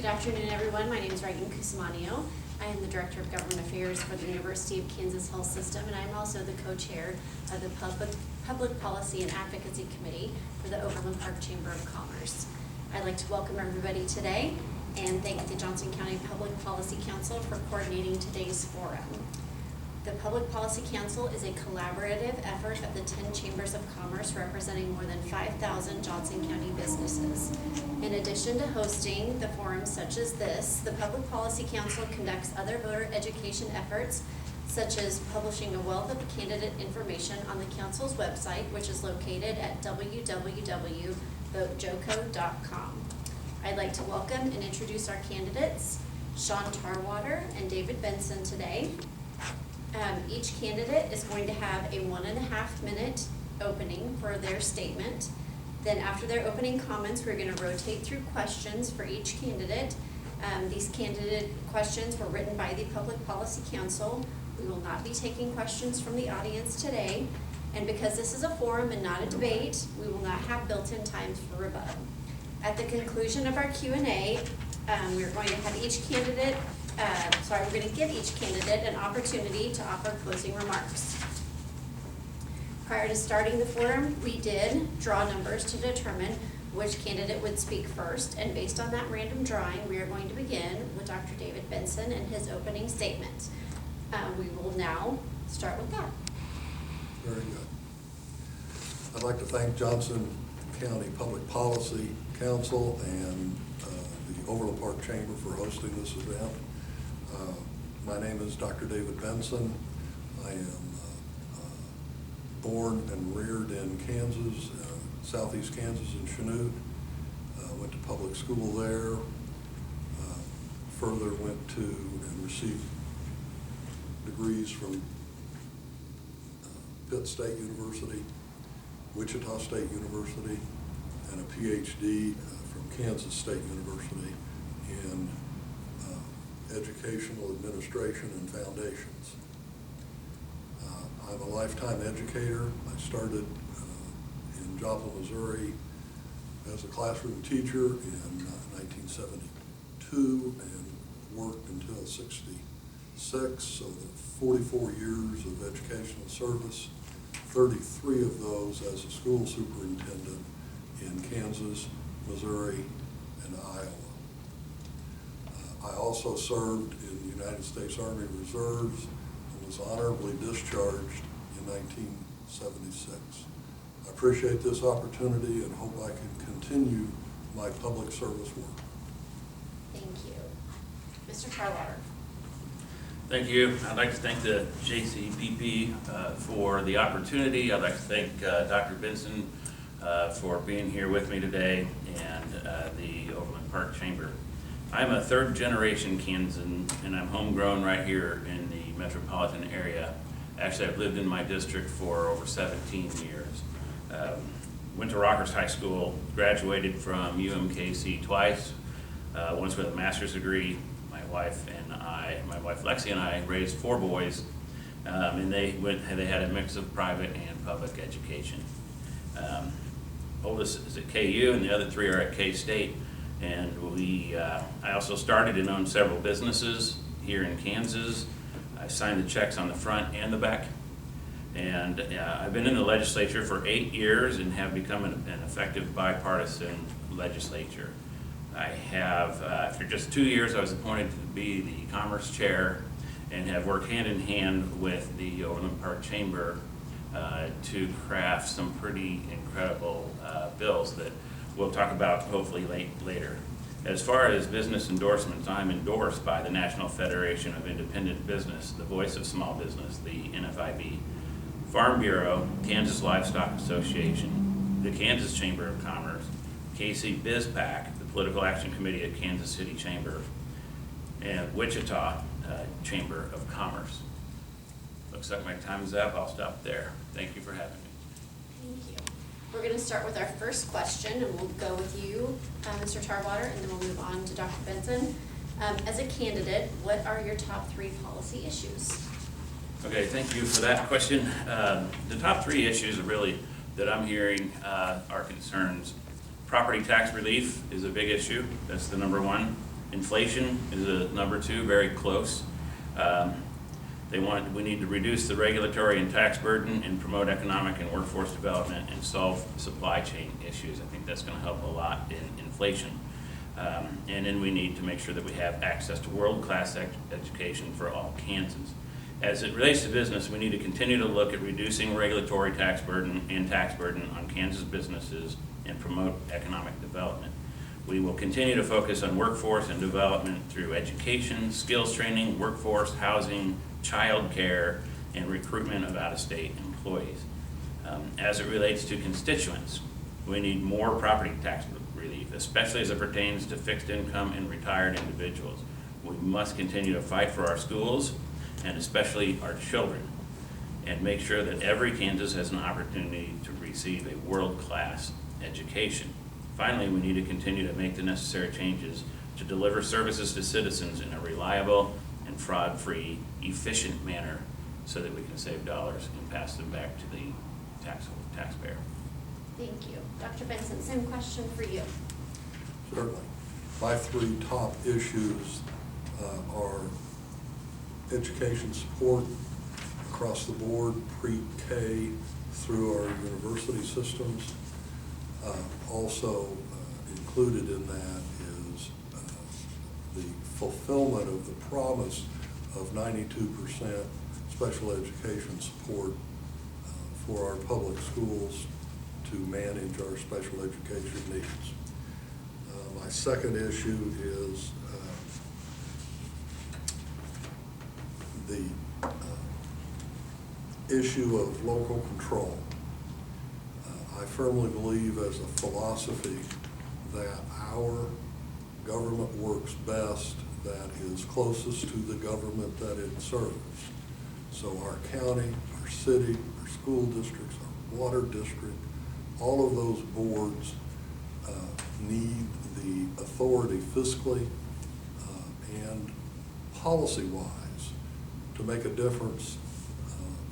Good afternoon, everyone. My name is Reagan Cusimanio. I am the Director of Government Affairs for the University of Kansas Health System, and I'm also the co-chair of the Public Policy and Advocacy Committee for the Overland Park Chamber of Commerce. I'd like to welcome everybody today and thank the Johnson County Public Policy Council for coordinating today's forum. The Public Policy Council is a collaborative effort of the 10 chambers of commerce representing more than 5,000 Johnson County businesses. In addition to hosting the forums such as this, the Public Policy Council conducts other voter education efforts, such as publishing a wealth of candidate information on the council's website, which is located at www.votejoco.com. I'd like to welcome and introduce our candidates, Sean Tarwater and David Benson, today. Each candidate is going to have a 1.5 minute opening for their statement. Then after their opening comments, we're going to rotate through questions for each candidate. These candidate questions were written by the Public Policy Council. We will not be taking questions from the audience today. And because this is a forum and not a debate, we will not have built-in times for rebuttal. At the conclusion of our Q&A, we're going to have each candidate we're going to give each candidate an opportunity to offer closing remarks. Prior to starting the forum, we did draw numbers to determine which candidate would speak first, and based on that random drawing, we are going to begin with Dr. David Benson and his opening statement. We will now start with that. Very good. I'd like to thank Johnson County Public Policy Council and the Overland Park Chamber for hosting this event. My name is Dr. David Benson. I am born and reared in Kansas, southeast Kansas in Chanute. Went to public school there. Further went to and received degrees from Pitt State University, Wichita State University, and a PhD from Kansas State University in educational administration and foundations. I'm a lifetime educator. I started in Joplin, Missouri as a classroom teacher in 1972 and worked until 66, so the 44 years of educational service, 33 of those as a school superintendent in Kansas, Missouri, and Iowa. I also served in the United States Army Reserves and was honorably discharged in 1976. I appreciate this opportunity and hope I can continue my public service work. Thank you. Mr. Tarwater. Thank you. I'd like to thank the JCPP for the opportunity. I'd like to thank Dr. Benson for being here with me today, and the Overland Park Chamber. I'm a third generation Kansan, and I'm homegrown right here in the metropolitan area. Actually, I've lived in my district for over 17 years. Went to Rockhurst High School, graduated from UMKC twice, once with a master's degree. My wife Lexi and I raised 4 boys, and they had a mix of private and public education. Oldest is at KU, and the other 3 are at K-State. And I also started and owned several businesses here in Kansas. I signed the checks on the front and the back. And I've been in the legislature for 8 years and have become an effective bipartisan legislature. I have, after just 2 years, I was appointed to be the Commerce Chair and have worked hand in hand with the Overland Park Chamber to craft some pretty incredible bills that we'll talk about hopefully later. As far as business endorsements, I'm endorsed by the National Federation of Independent Business, the Voice of Small Business, the NFIB, Farm Bureau, Kansas Livestock Association, the Kansas Chamber of Commerce, KC BizPAC, the Political Action Committee at Kansas City Chamber, and Wichita Chamber of Commerce. Looks like my time is up. I'll stop there. Thank you for having me. Thank you. We're going to start with our first question, and we'll go with you, Mr. Tarwater, and then we'll move on to Dr. Benson. As a candidate, what are your top 3 policy issues? Okay, thank you for that question. The top 3 issues are really that I'm hearing are concerns. Property tax relief is a big issue. That's the number one. Inflation is a number 2, very close. We need to reduce the regulatory and tax burden and promote economic and workforce development and solve supply chain issues. I think that's going to help a lot in inflation. And then we need to make sure that we have access to world-class education for all Kansans. As it relates to business, we need to continue to look at reducing regulatory tax burden on Kansas businesses and promote economic development. We will continue to focus on workforce and development through education, skills training, workforce, housing, child care, and recruitment of out-of-state employees. As it relates to constituents, we need more property tax relief, especially as it pertains to fixed income and retired individuals. We must continue to fight for our schools and especially our children, and make sure that every Kansas has an opportunity to receive a world-class education. Finally, we need to continue to make the necessary changes to deliver services to citizens in a reliable and fraud-free, efficient manner so that we can save dollars and pass them back to the taxpayer. Thank you. Dr. Benson, same question for you. Certainly. My 3 top issues are education support across the board, pre-K through our university systems. Also included in that is the fulfillment of the promise of 92% special education support for our public schools to manage our special education needs. My second issue is the issue of local control. I firmly believe as a philosophy that our government works best that is closest to the government that it serves. So our county, our city, our school districts, our water district, all of those boards need the authority fiscally and policy-wise to make a difference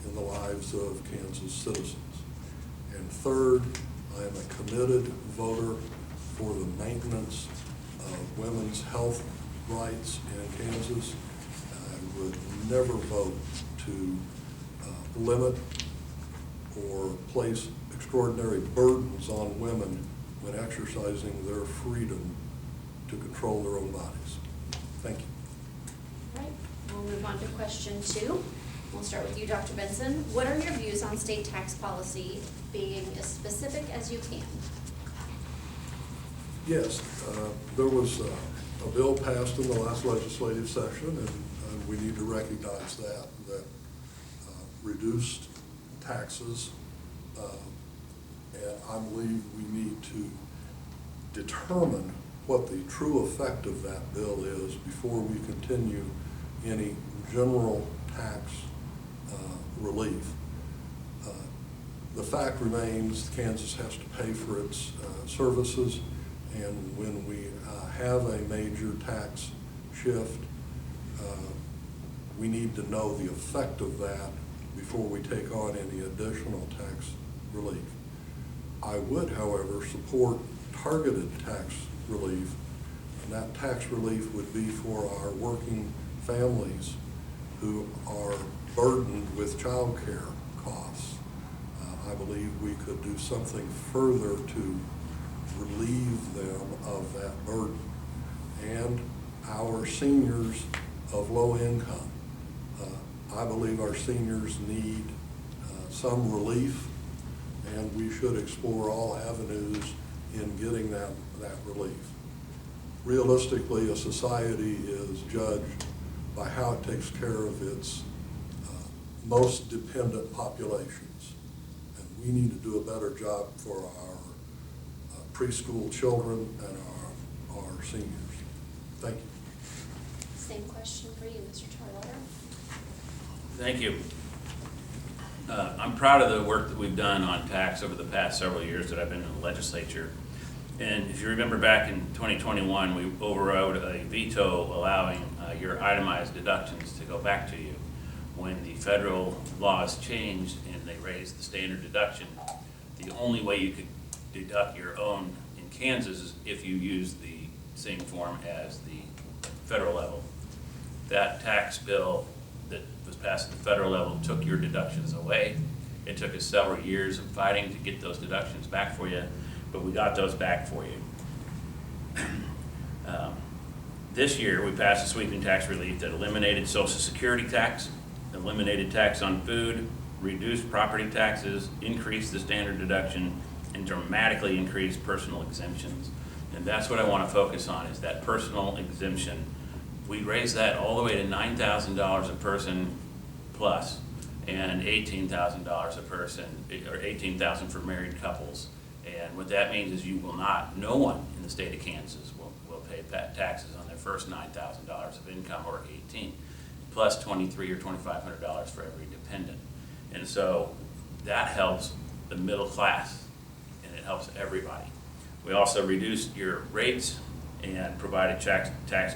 in the lives of Kansas citizens. And third, I am a committed voter for the maintenance of women's health rights in Kansas. I would never vote to limit or place extraordinary burdens on women when exercising their freedom to control their own bodies. Thank you. All right, we'll move on to question 2. We'll start with you, Dr. Benson. What are your views on state tax policy, being as specific as you can? Yes, there was a bill passed in the last legislative session, and we need to recognize that reduced taxes, and I believe we need to determine what the true effect of that bill is before we continue any general tax relief. The fact remains Kansas has to pay for its services, and when we have a major tax shift, we need to know the effect of that before we take on any additional tax relief. I would, however, support targeted tax relief, and that tax relief would be for our working families who are burdened with child care costs. I believe we could do something further to relieve them of that burden. And our seniors of low income, I believe our seniors need some relief, and we should explore all avenues in getting that relief. Realistically, a society is judged by how it takes care of its most dependent populations. And we need to do a better job for our preschool children and our seniors. Thank you. Same question for you, Mr. Tarwater. Thank you. I'm proud of the work that we've done on tax over the past several years that I've been in the legislature. And if you remember back in 2021, we overrode a veto allowing your itemized deductions to go back to you. When the federal laws changed and they raised the standard deduction, the only way you could deduct your own in Kansas is if you use the same form as the federal level. That tax bill that was passed at the federal level took your deductions away. It took us several years of fighting to get those deductions back for you, but we got those back for you. This year, we passed a sweeping tax relief that eliminated Social Security tax, eliminated tax on food, reduced property taxes, increased the standard deduction, and dramatically increased personal exemptions. And that's what I want to focus on, is that personal exemption. We raised that all the way to $9,000 a person plus, and $18,000 a person, or $18,000 for married couples. And what that means is no one in the state of Kansas will pay taxes on their first $9,000 of income, or $18,000, plus $2,300 or $2,500 for every dependent. And so that helps the middle class, and it helps everybody. We also reduced your rates and provided tax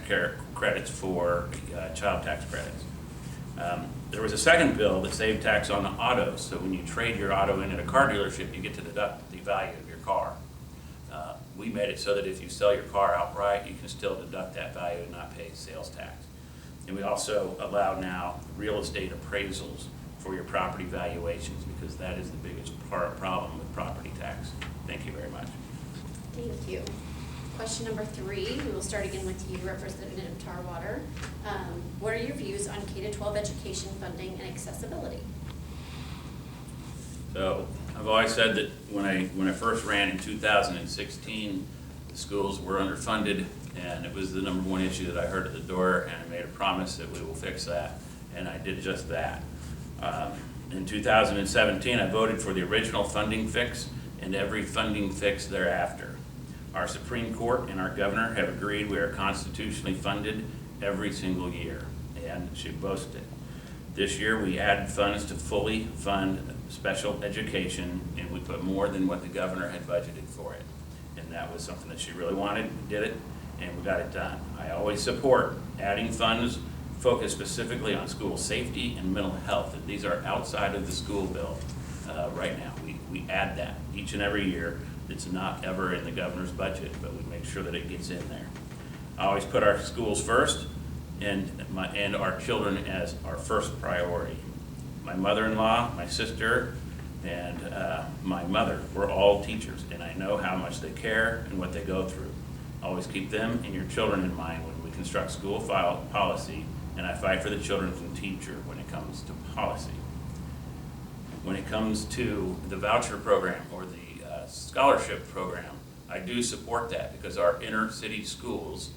credits for child tax credits. There was a second bill that saved tax on autos, so when you trade your auto in at a car dealership, you get to deduct the value of your car. We made it so that if you sell your car outright, you can still deduct that value and not pay sales tax. And we also allow now real estate appraisals for your property valuations, because that is the biggest problem with property tax. Thank you very much. Thank you. Question number 3, we will start again with you, Representative Tarwater. What are your views on K-12 education funding and accessibility? So I've always said that when I first ran in 2016, the schools were underfunded, and it was the number one issue that I heard at the door, and I made a promise that we will fix that, and I did just that. In 2017, I voted for the original funding fix and every funding fix thereafter. Our Supreme Court and our governor have agreed we are constitutionally funded every single year, and should boast it. This year, we added funds to fully fund special education, and we put more than what the governor had budgeted for it. And that was something that she really wanted. We did it, and we got it done. I always support adding funds focused specifically on school safety and mental health. And these are outside of the school bill right now. We add that each and every year. It's not ever in the governor's budget, but we make sure that it gets in there. I always put our schools first, and our children as our first priority. My mother-in-law, my sister, and my mother were all teachers, and I know how much they care and what they go through. Always keep them and your children in mind when we construct school policy, and I fight for the children's teacher when it comes to policy. When it comes to the voucher program or the scholarship program, I do support that, because our inner city schools,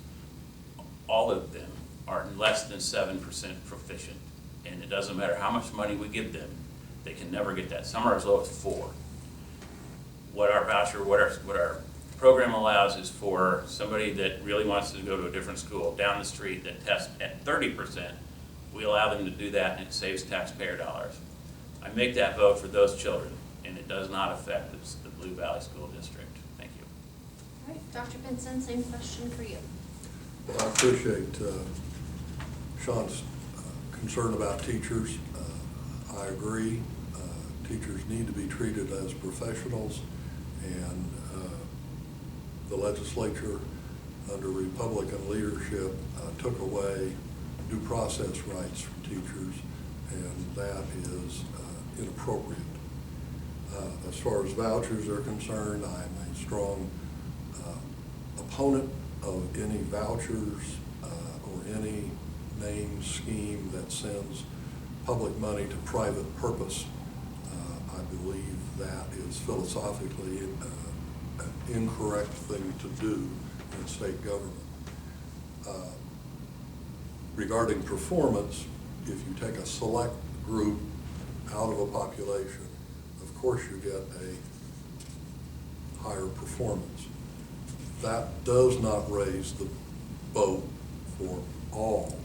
all of them, are less than 7% proficient. And it doesn't matter how much money we give them, they can never get that. Some are as low as 4. What our voucher, what our program allows is for somebody that really wants to go to a different school down the street that tests at 30%, we allow them to do that, and it saves taxpayer dollars. I make that vote for those children, and it does not affect the Blue Valley School District. Thank you. All right, Dr. Benson, same question for you. Well, I appreciate Sean's concern about teachers. I agree. Teachers need to be treated as professionals, and the legislature under Republican leadership took away due process rights from teachers, and that is inappropriate. As far as vouchers are concerned, I'm a strong opponent of any vouchers or any name scheme that sends public money to private purpose. I believe that is philosophically an incorrect thing to do in state government. Regarding performance, if you take a select group out of a population, of course you get a higher performance. That does not raise the boat for all.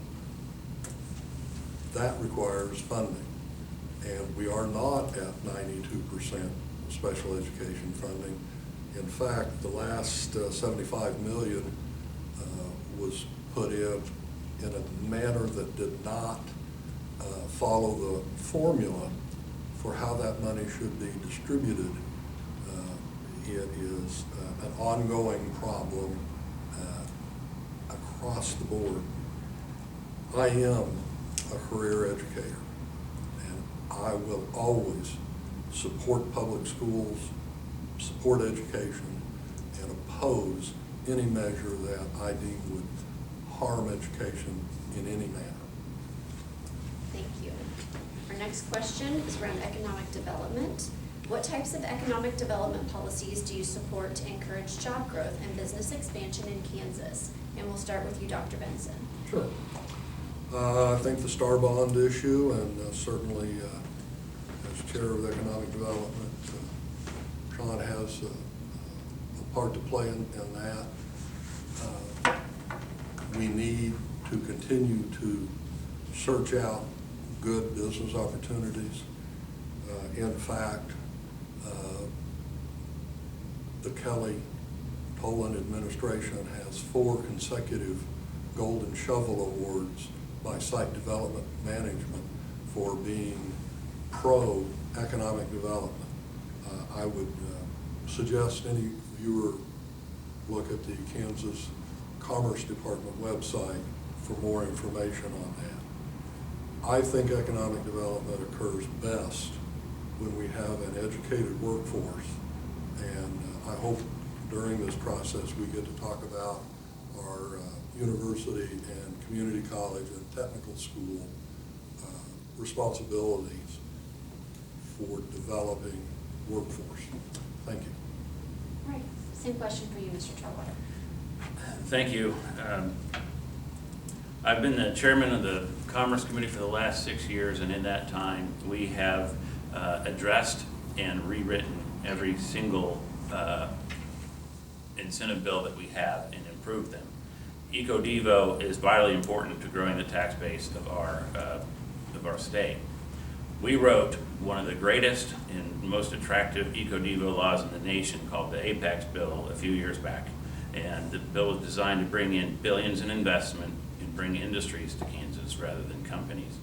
That requires funding. And we are not at 92% special education funding. In fact, the last $75 million was put in a manner that did not follow the formula for how that money should be distributed. It is an ongoing problem across the board I am a career educator, and I will always support public schools, support education, and oppose any measure that I deem would harm education in any manner. Thank you. Our next question is around economic development. What types of economic development policies do you support to encourage job growth and business expansion in Kansas? And we'll start with you, Dr. Benson. Sure. I think the star bond issue, and certainly as chair of economic development, Sean has a part to play in that. We need to continue to search out good business opportunities. In fact, the Kelly-Poland administration has 4 consecutive Golden Shovel Awards by Site Development Management for being pro-economic development. I would suggest any viewer look at the Kansas Commerce Department website for more information on that. I think economic development occurs best when we have an educated workforce, and I hope during this process we get to talk about our university and community college and technical school responsibilities for developing workforce. Thank you. All right, same question for you, Mr. Tarwater. Thank you. I've been the chairman of the Commerce Committee for the last 6 years, and in that time we have addressed and rewritten every single incentive bill that we have and improved them. EcoDevo is vitally important to growing the tax base of our state. We wrote one of the greatest and most attractive EcoDevo laws in the nation called the Apex Bill a few years back. And the bill was designed to bring in billions in investment and bring industries to Kansas rather than companies.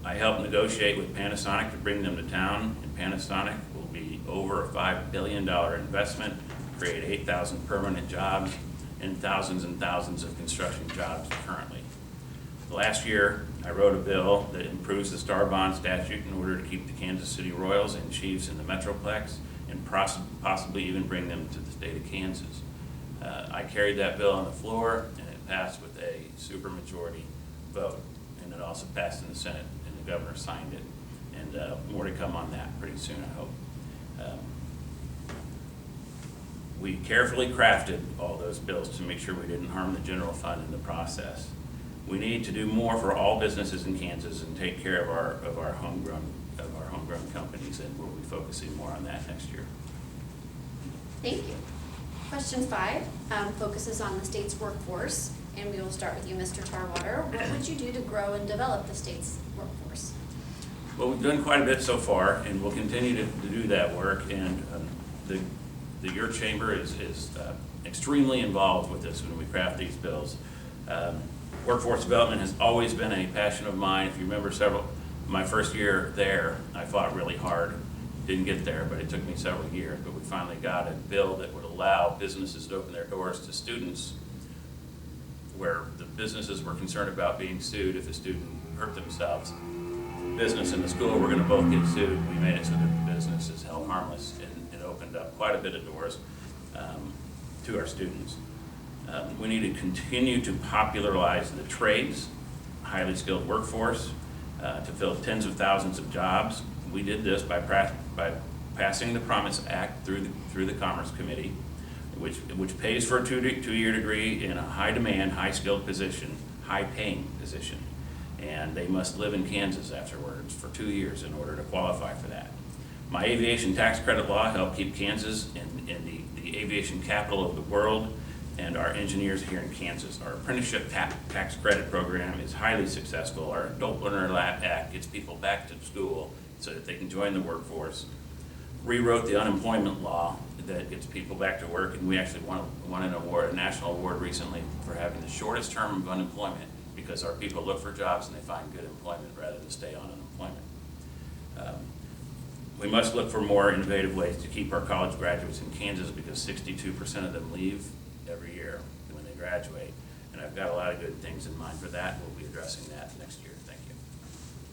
I helped negotiate with Panasonic to bring them to town, and Panasonic will be over a $5 billion investment, create 8,000 permanent jobs, and thousands of construction jobs currently. Last year, I wrote a bill that improves the Star Bond statute in order to keep the Kansas City Royals and Chiefs in the Metroplex and possibly even bring them to the state of Kansas. I carried that bill on the floor, and it passed with a supermajority vote, and it also passed in the Senate, and the governor signed it. And more to come on that pretty soon, I hope. We carefully crafted all those bills to make sure we didn't harm the general fund in the process. We need to do more for all businesses in Kansas and take care of our homegrown companies, and we'll be focusing more on that next year. Thank you. Question 5 focuses on the state's workforce, and we will start with you, Mr. Tarwater. What would you do to grow and develop the state's workforce? Well, we've done quite a bit so far, and we'll continue to do that work. And your chamber is extremely involved with this when we craft these bills. Workforce development has always been a passion of mine. If you remember my first year there, I fought really hard. Didn't get there, but it took me several years. But we finally got a bill that would allow businesses to open their doors to students, where the businesses were concerned about being sued if a student hurt themselves. The business and the school were going to both get sued. We made it so that the business is held harmless, and it opened up quite a bit of doors to our students. We need to continue to popularize the trades, highly skilled workforce, to fill tens of thousands of jobs. We did this by passing the Promise Act through the Commerce Committee, which pays for a two-year degree in a high-demand, high-skilled position, high-paying position. And they must live in Kansas afterwards for 2 years in order to qualify for that. My aviation tax credit law helped keep Kansas in the aviation capital of the world, and our engineers here in Kansas. Our apprenticeship tax credit program is highly successful. Our Adult Learner Act gets people back to school so that they can join the workforce. Rewrote the unemployment law that gets people back to work, and we actually won an award, a national award recently, for having the shortest term of unemployment, because our people look for jobs and they find good employment rather than stay on unemployment. We must look for more innovative ways to keep our college graduates in Kansas, because 62% of them leave every year when they graduate. And I've got a lot of good things in mind for that. We'll be addressing that next year. Thank you.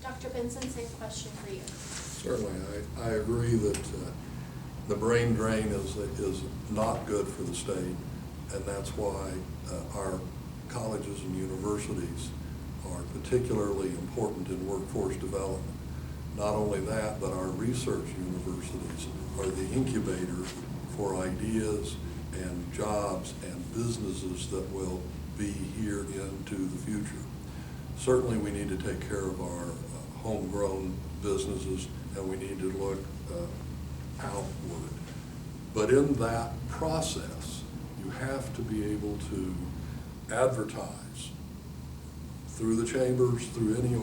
Dr. Benson, same question for you. Certainly, I agree that the brain drain is not good for the state, and that's why our colleges and universities are particularly important in workforce development. Not only that, but our research universities are the incubator for ideas and jobs and businesses that will be here into the future. Certainly, we need to take care of our homegrown businesses, and we need to look outward. But in that process, you have to be able to advertise through the chambers, through any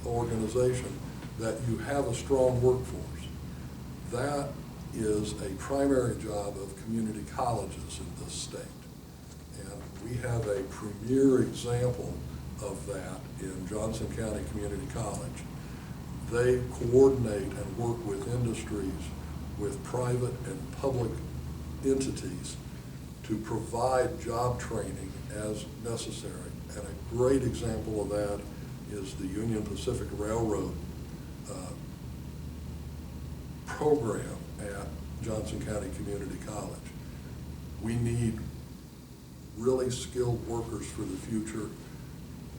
organization, that you have a strong workforce. That is a primary job of community colleges in this state. And we have a premier example of that in Johnson County Community College. They coordinate and work with industries, with private and public entities to provide job training as necessary. And a great example of that is the Union Pacific Railroad program at Johnson County Community College. We need really skilled workers for the future.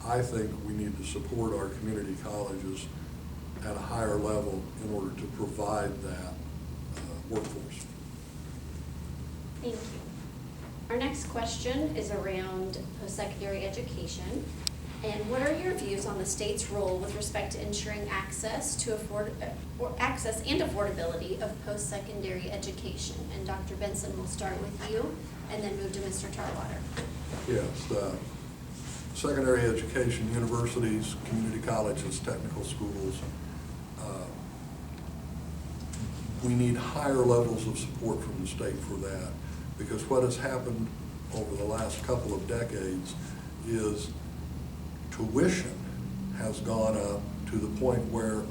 I think we need to support our community colleges at a higher level in order to provide that workforce. Thank you. Our next question is around post-secondary education. And what are your views on the state's role with respect to ensuring access to access and affordability of post-secondary education? And Dr. Benson, will start with you and then move to Mr. Tarwater. Yes, secondary education, universities, community colleges, technical schools, we need higher levels of support from the state for that, because what has happened over the last couple of decades is tuition has gone up to the point where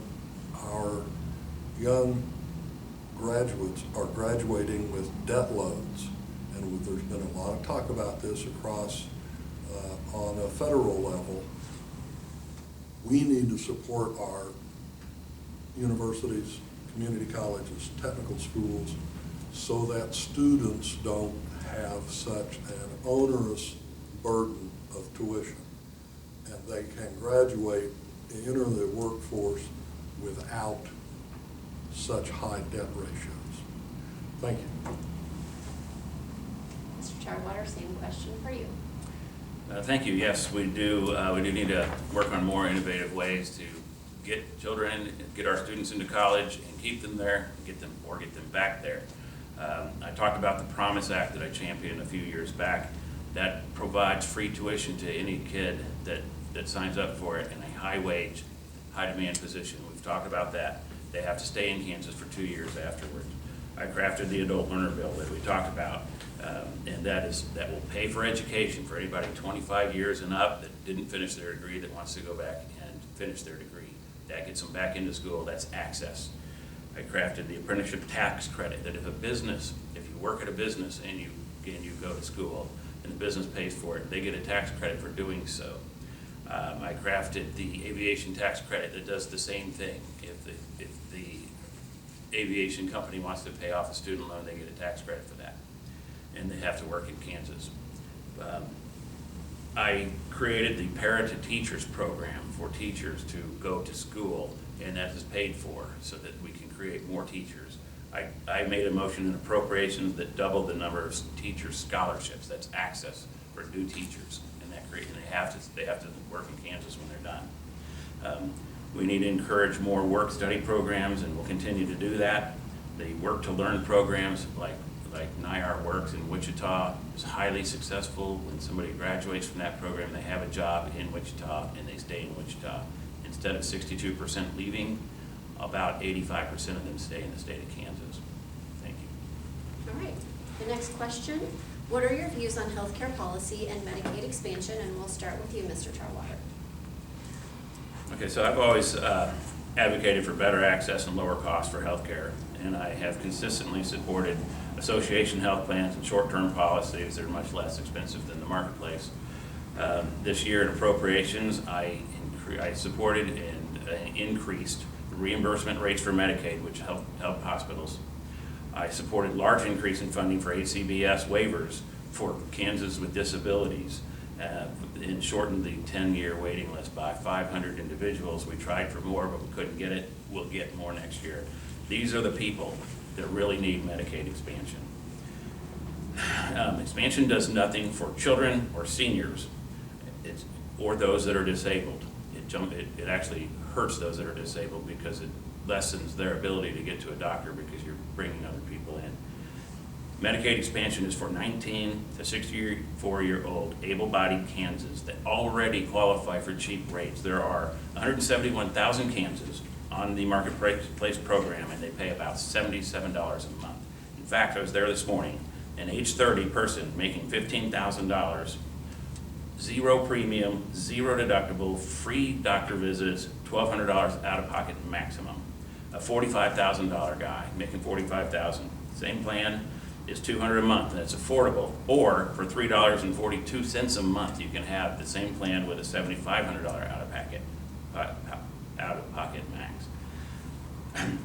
our young graduates are graduating with debt loads. And there's been a lot of talk about this across on a federal level. We need to support our universities, community colleges, technical schools, so that students don't have such an onerous burden of tuition, and they can graduate, enter the workforce without such high debt ratios. Thank you. Mr. Tarwater, same question for you. Thank you. Yes, we do need to work on more innovative ways to get children, get our students into college and keep them there, get them back there. I talked about the Promise Act that I championed a few years back. That provides free tuition to any kid that signs up for it in a high wage, high demand position. We've talked about that. They have to stay in Kansas for 2 years afterwards. I crafted the adult learner bill that we talked about, and that will pay for education for anybody 25 years and up that didn't finish their degree, that wants to go back and finish their degree. That gets them back into school. That's access. I crafted the apprenticeship tax credit, that if you work at a business and you go to school and the business pays for it, they get a tax credit for doing so. I crafted the aviation tax credit that does the same thing. If the aviation company wants to pay off a student loan, they get a tax credit for that, and they have to work in Kansas. I created the Para to Teachers program for teachers to go to school, and that is paid for so that we can create more teachers. I made a motion in appropriations that doubled the number of teacher scholarships. That's access for new teachers, and they have to work in Kansas when they're done. We need to encourage more work-study programs, and we'll continue to do that. The work-to-learn programs like NIAR Works in Wichita is highly successful. When somebody graduates from that program, they have a job in Wichita and they stay in Wichita. Instead of 62% leaving, about 85% of them stay in the state of Kansas. Thank you. All right. The next question, what are your views on healthcare policy and Medicaid expansion? And we'll start with you, Mr. Tarwater. Okay, so I've always advocated for better access and lower costs for healthcare, and I have consistently supported association health plans and short-term policies that are much less expensive than the marketplace. This year in appropriations, I supported and increased the reimbursement rates for Medicaid, which help hospitals. I supported large increase in funding for ACBS waivers for Kansas with disabilities, and shortened the 10-year waiting list by 500 individuals. We tried for more, but we couldn't get it. We'll get more next year. These are the people that really need Medicaid expansion. Expansion does nothing for children or seniors, or those that are disabled. It actually hurts those that are disabled because it lessens their ability to get to a doctor because you're bringing other people in. Medicaid expansion is for 19 to 64-year-old able-bodied Kansans that already qualify for cheap rates. There are 171,000 Kansans on the Marketplace program, and they pay about $77 a month. In fact, I was there this morning. An age 30 person making $15,000, zero premium, zero deductible, free doctor visits, $1,200 out of pocket maximum. A $45,000 guy making $45,000. Same plan is $200 a month, and it's affordable. Or for $3.42 a month, you can have the same plan with a $7,500 out of pocket max.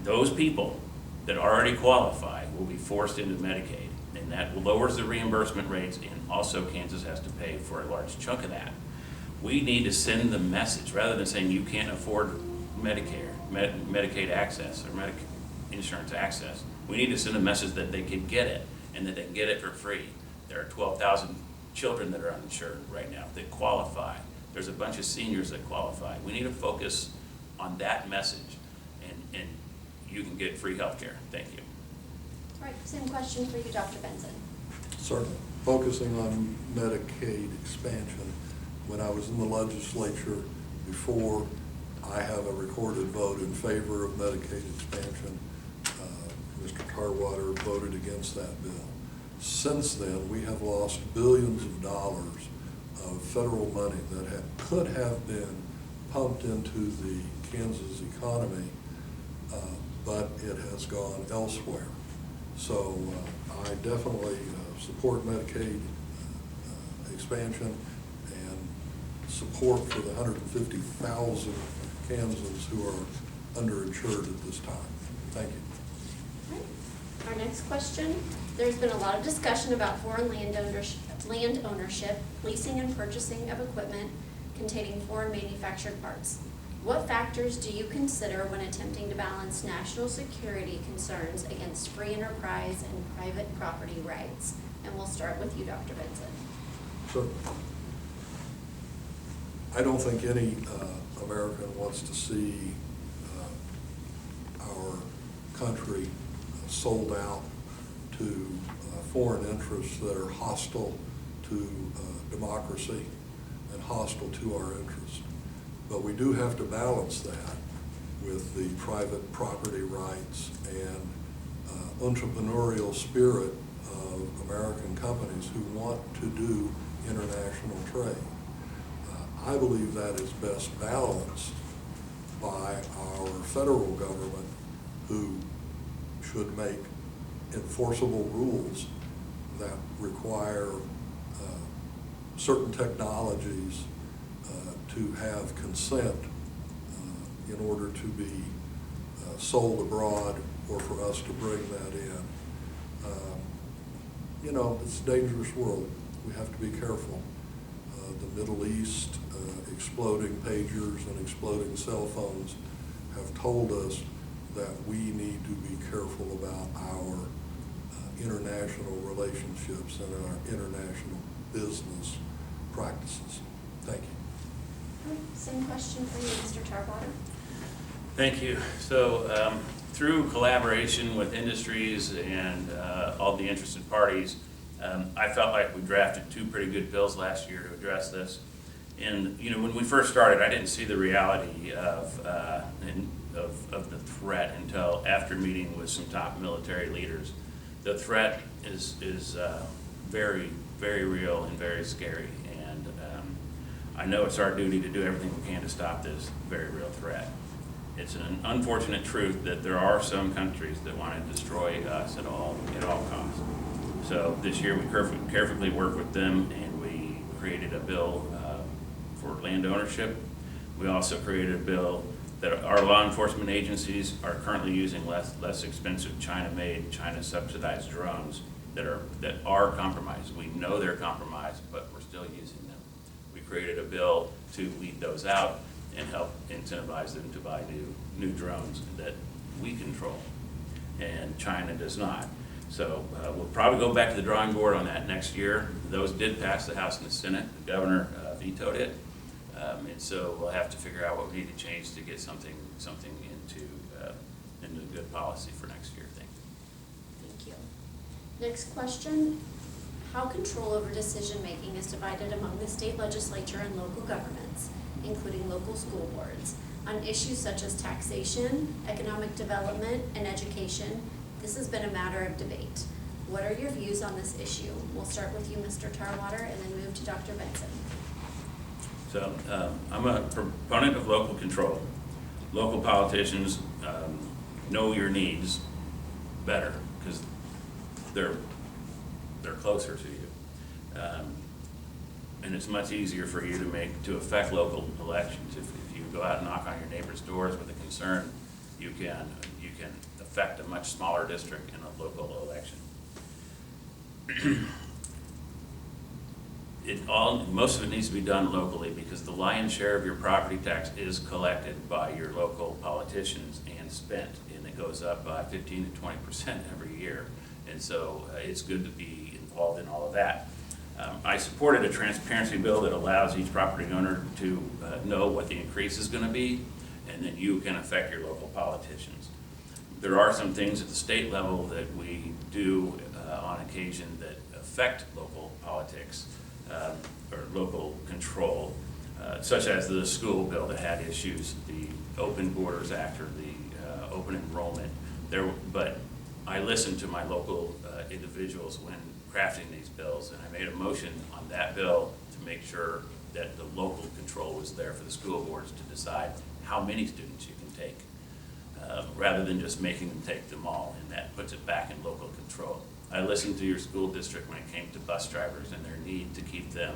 Those people that already qualify will be forced into Medicaid, and that lowers the reimbursement rates, and also Kansas has to pay for a large chunk of that. We need to send the message, rather than saying you can't afford Medicare, Medicaid access, or insurance access, we need to send a message that they can get it, and that they can get it for free. There are 12,000 children that are uninsured right now that qualify. There's a bunch of seniors that qualify. We need to focus on that message, and you can get free health care. Thank you. All right, same question for you, Dr. Benson. Certainly. Focusing on Medicaid expansion, when I was in the legislature before, I have a recorded vote in favor of Medicaid expansion. Mr. Tarwater voted against that bill. Since then, we have lost billions of dollars of federal money that could have been pumped into the Kansas economy, but it has gone elsewhere. So I definitely support Medicaid expansion and support for the 150,000 Kansans who are underinsured at this time. Thank you. All right. Our next question, there's been a lot of discussion about foreign land ownership, leasing and purchasing of equipment containing foreign manufactured parts. What factors do you consider when attempting to balance national security concerns against free enterprise and private property rights? And we'll start with you, Dr. Benson. So, I don't think any American wants to see our country sold out to foreign interests that are hostile to democracy and hostile to our interests. But we do have to balance that with the private property rights and entrepreneurial spirit of American companies who want to do international trade. I believe that is best balanced by our federal government, who should make enforceable rules that require certain technologies to have consent in order to be sold abroad or for us to bring that in. You know, it's a dangerous world. We have to be careful. The Middle East, exploding pagers and exploding cell phones have told us that we need to be careful about our international relationships and our international business practices. Thank you. Same question for you, Mr. Tarwater. Thank you. So through collaboration with industries and all the interested parties, I felt like we drafted two pretty good bills last year to address this. And you know, when we first started, I didn't see the reality of the threat until after meeting with some top military leaders. The threat is very, very real and very scary. And I know it's our duty to do everything we can to stop this very real threat. It's an unfortunate truth that there are some countries that want to destroy us at all costs. So this year we carefully worked with them, and we created a bill for land ownership. We also created a bill that our law enforcement agencies are currently using less expensive China-made, China-subsidized drones that are compromised. We know they're compromised, but we're still using them. We created a bill to weed those out and help incentivize them to buy new drones that we control, and China does not. So we'll probably go back to the drawing board on that next year. Those did pass the House and the Senate. The governor vetoed it. And so we'll have to figure out what we need to change to get something into good policy for next year. Thank you. Thank you. Next question. How control over decision-making is divided among the state legislature and local governments, including local school boards, on issues such as taxation, economic development, and education? This has been a matter of debate. What are your views on this issue? We'll start with you, Mr. Tarwater, and then move to Dr. Benson. So I'm a proponent of local control. Local politicians know your needs better because they're closer to you, and it's much easier for you to affect local elections. If you go out and knock on your neighbor's doors with a concern, you can affect a much smaller district in a local election. Most of it needs to be done locally because the lion's share of your property tax is collected by your local politicians and spent, and it goes up by 15 to 20% every year. And so it's good to be involved in all of that. I supported a transparency bill that allows each property owner to know what the increase is going to be, and then you can affect your local politicians. There are some things at the state level that we do on occasion that affect local politics. Or local control, such as the school bill that had issues, the Open Borders Act or the open enrollment. But I listened to my local individuals when crafting these bills, and I made a motion on that bill to make sure that the local control was there for the school boards to decide how many students you can take, rather than just making them take them all, and that puts it back in local control. I listened to your school district when it came to bus drivers and their need to keep them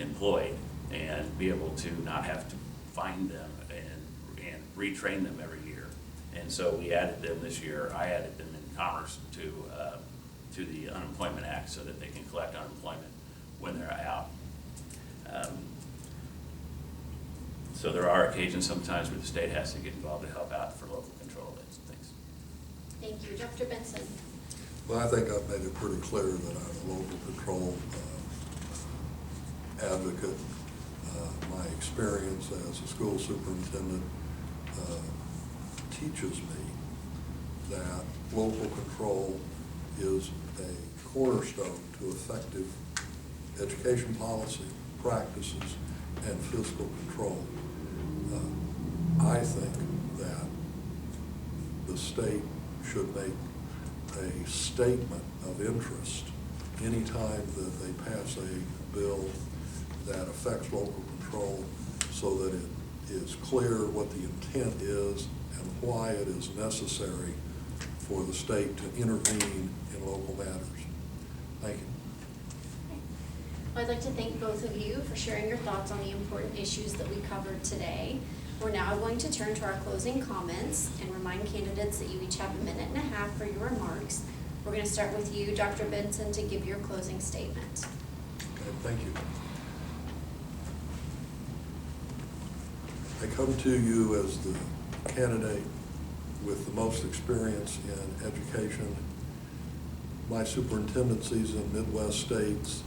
employed and be able to not have to find them and retrain them every year. And so we added them this year. I added them in commerce to the Unemployment Act so that they can collect unemployment when they're out. So there are occasions sometimes where the state has to get involved to help out for local control of things. Thank you. Dr. Benson. Well, I think I've made it pretty clear that I'm a local control advocate. My experience as a school superintendent teaches me that local control is a cornerstone to effective education policy, practices, and fiscal control. I think that the state should make a statement of interest anytime that they pass a bill that affects local control, so that it is clear what the intent is and why it is necessary for the state to intervene in local matters. Thank you. Well, I'd like to thank both of you for sharing your thoughts on the important issues that we covered today. We're now going to turn to our closing comments and remind candidates that you each have 1.5 minutes for your remarks. We're going to start with you, Dr. Benson, to give your closing statement. Okay, thank you. I come to you as the candidate with the most experience in education. My superintendencies in Midwest states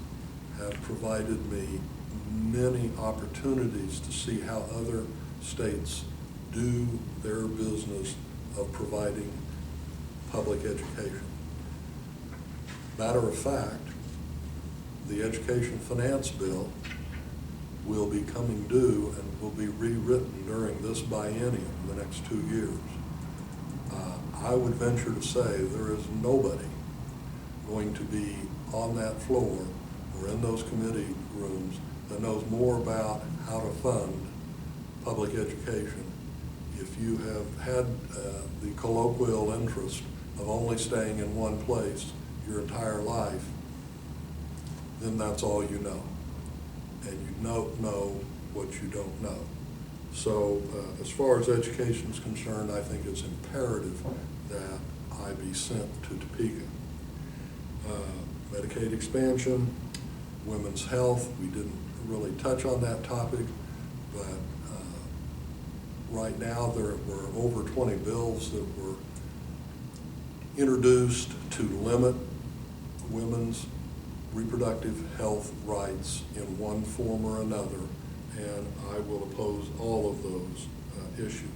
have provided me many opportunities to see how other states do their business of providing public education. Matter of fact, the education finance bill will be coming due and will be rewritten during this biennium, the next 2 years. I would venture to say there is nobody going to be on that floor or in those committee rooms that knows more about how to fund public education. If you have had the colloquial interest of only staying in one place your entire life, then that's all you know. And you don't know what you don't know. So as far as education is concerned, I think it's imperative that I be sent to Topeka. Medicaid expansion, women's health, we didn't really touch on that topic, but right now there were over 20 bills that were introduced to limit women's reproductive health rights in one form or another, and I will oppose all of those issues.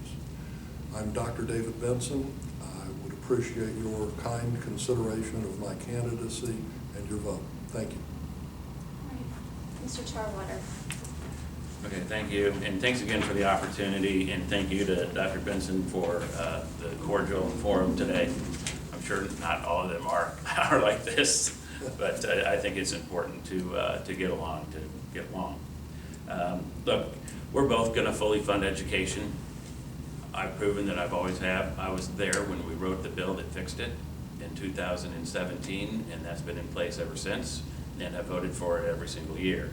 I'm Dr. David Benson. I would appreciate your kind consideration of my candidacy and your vote. Thank you. All right. Mr. Tarwater. Okay, thank you, and thanks again for the opportunity, and thank you to Dr. Benson for the cordial forum today. I'm sure not all of them are like this, but I think it's important to get along. Look, we're both going to fully fund education. I've proven that I've always have. I was there when we wrote the bill that fixed it in 2017, and that's been in place ever since, and I voted for it every single year.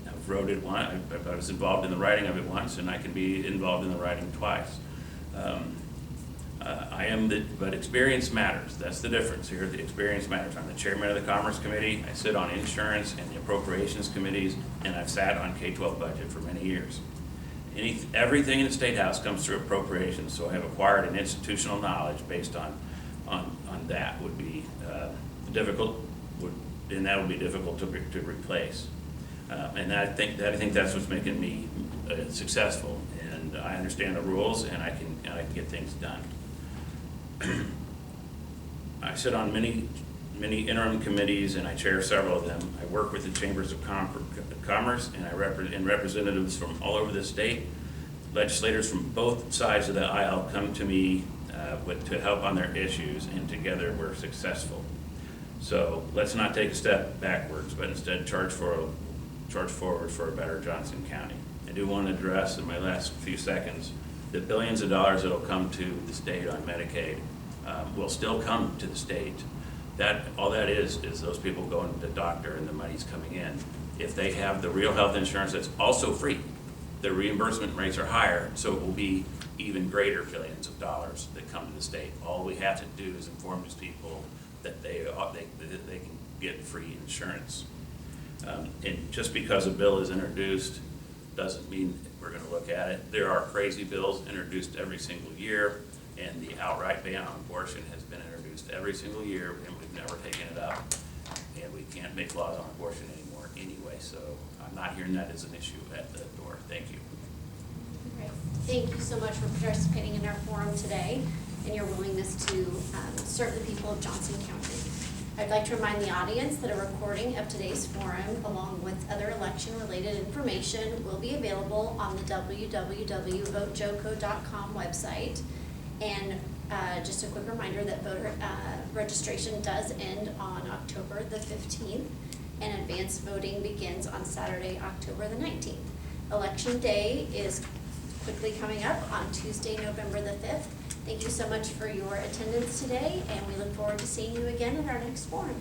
I've wrote it once, I was involved in the writing of it once, and I can be involved in the writing twice. But experience matters. That's the difference here. The experience matters. I'm the chairman of the Commerce Committee. I sit on insurance and the appropriations committees, and I've sat on K-12 budget for many years. Everything in the State House comes through appropriations, so I have acquired an institutional knowledge based on that would be difficult, and that would be difficult to replace. And I think that's what's making me successful. And I understand the rules, and I can get things done. I sit on many interim committees, and I chair several of them. I work with the Chambers of Commerce, and and representatives from all over the state. Legislators from both sides of the aisle come to me to help on their issues, and together we're successful. So let's not take a step backwards, but instead charge forward for a better Johnson County. I do want to address in my last few seconds the billions of dollars that will come to the state on Medicaid will still come to the state. All that is those people going to the doctor and the money's coming in. If they have the real health insurance that's also free, the reimbursement rates are higher, so it will be even greater billions of dollars that come to the state. All we have to do is inform these people that they can get free insurance. And just because a bill is introduced doesn't mean we're going to look at it. There are crazy bills introduced every single year, and the outright ban on abortion has been introduced every single year, and we've never taken it up. And we can't make laws on abortion anymore anyway, so I'm not hearing that as an issue at the door. Thank you. Great. Thank you so much for participating in our forum today and your willingness to serve the people of Johnson County. I'd like to remind the audience that a recording of today's forum, along with other election-related information, will be available on the www.votejoco.com website. And just a quick reminder that voter registration does end on October the 15th, and advanced voting begins on Saturday, October the 19th. Election Day is quickly coming up on Tuesday, November the 5th. Thank you so much for your attendance today, and we look forward to seeing you again at our next forum.